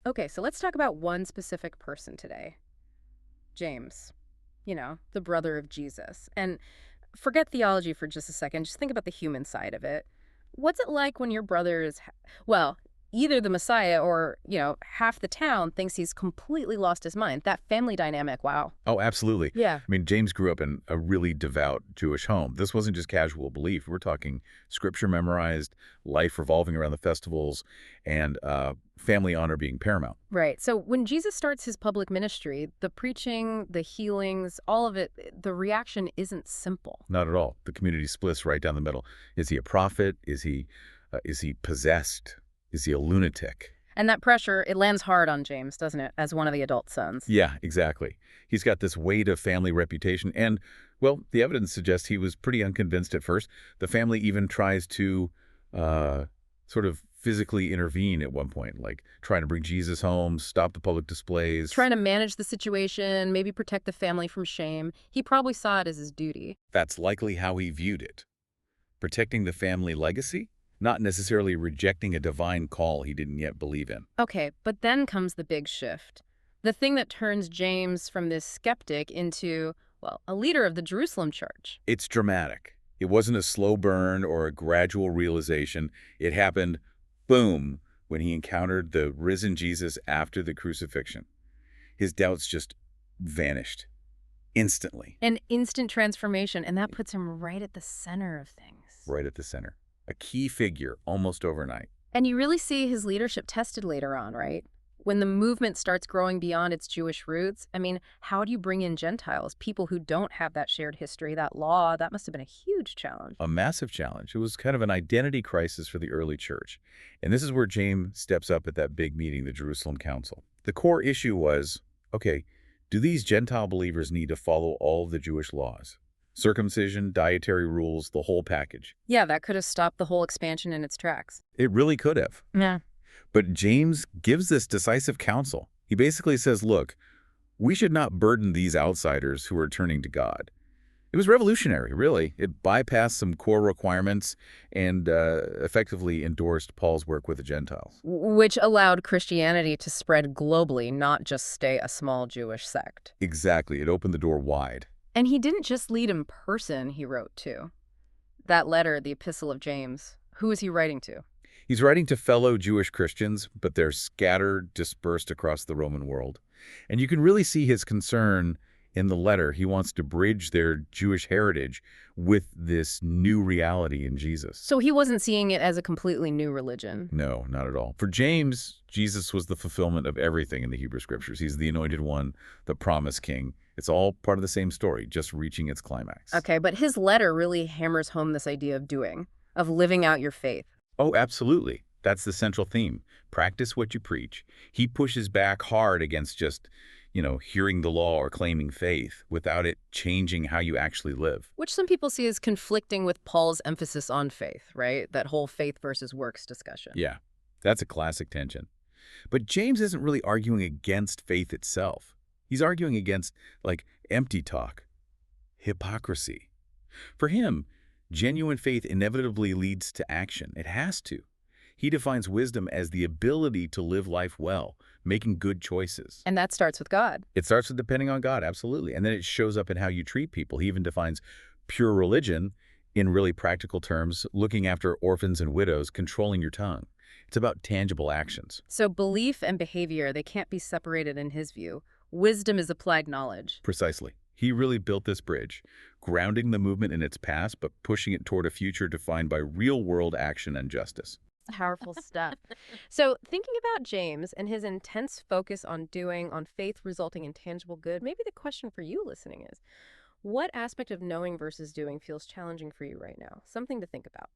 Okay, so let's talk about one specific person today. James, the brother of Jesus. And forget theology for just a second. Just think about the human side of it. What's it like when your brother is, well, either the Messiah or, half the town thinks he's completely lost his mind? That family dynamic, wow. Oh, absolutely. Yeah. I mean, James grew up in a really devout Jewish home. This wasn't just casual belief. We're talking scripture memorized, life revolving around the festivals, and family honor being paramount. Right. So when Jesus starts his public ministry, the preaching, the healings, all of it, the reaction isn't simple. Not at all. The community splits right down the middle. Is he a prophet? Is he possessed? Is he a lunatic? And that pressure, it lands hard on James, doesn't it, as one of the adult sons? Yeah, exactly. He's got this weight of family reputation, and, well, the evidence suggests he was pretty unconvinced at first. The family even tries to uh, sort of physically intervene at one point, like trying to bring Jesus home, stop the public displays. Trying to manage the situation, maybe protect the family from shame. He probably saw it as his duty. That's likely how he viewed it. Protecting the family legacy, not necessarily rejecting a divine call he didn't yet believe in. Okay, but then comes the big shift. The thing that turns James from this skeptic into, well, a leader of the Jerusalem church. It's dramatic. It wasn't a slow burn or a gradual realization. It happened, boom, when he encountered the risen Jesus after the crucifixion. His doubts just vanished instantly, An instant transformation, and that puts him right at the center of things. right at the center. A key figure almost overnight. And you really see his leadership tested later on, right? When the movement starts growing beyond its Jewish roots, I mean, how do you bring in Gentiles, people who don't have that shared history, that law? That must have been a huge challenge. A massive challenge. It was kind of an identity crisis for the early church. And this is where James steps up at that big meeting, the Jerusalem Council. The core issue was, okay, do these Gentile believers need to follow all of the Jewish laws? Circumcision, dietary rules, the whole package. Yeah, that could have stopped the whole expansion in its tracks. It really could have. Yeah. But James gives this decisive counsel. He basically says, look, we should not burden these outsiders who are turning to God. It was revolutionary, really. It bypassed some core requirements and effectively endorsed Paul's work with the Gentiles. Which allowed Christianity to spread globally, not just stay a small Jewish sect. Exactly. It opened the door wide. And he didn't just lead in person, he wrote too. That letter, the Epistle of James, who is he writing to? He's writing to fellow Jewish Christians, but they're scattered, dispersed across the Roman world. And you can really see his concern in the letter. He wants to bridge their Jewish heritage with this new reality in Jesus. So he wasn't seeing it as a completely new religion. No, not at all. For James, Jesus was the fulfillment of everything in the Hebrew Scriptures. He's the anointed one, the promised king. It's all part of the same story, just reaching its climax. Okay, but his letter really hammers home this idea of doing, of living out your faith. Oh, absolutely. That's the central theme. Practice what you preach. He pushes back hard against just, hearing the law or claiming faith without it changing how you actually live. Which some people see as conflicting with Paul's emphasis on faith, right? That whole faith versus works discussion. Yeah, that's a classic tension. But James isn't really arguing against faith itself. He's arguing against, empty talk, hypocrisy. For him, genuine faith inevitably leads to action. It has to. He defines wisdom as the ability to live life well, making good choices. And that starts with God. It starts with depending on God, absolutely. And then it shows up in how you treat people. He even defines pure religion in really practical terms, looking after orphans and widows, controlling your tongue. It's about tangible actions. So belief and behavior, they can't be separated in his view. Wisdom is applied knowledge. Precisely. He really built this bridge, grounding the movement in its past, but pushing it toward a future defined by real-world action and justice. Powerful stuff. So thinking about James and his intense focus on doing, on faith resulting in tangible good, maybe the question for you listening is, what aspect of knowing versus doing feels challenging for you right now? Something to think about.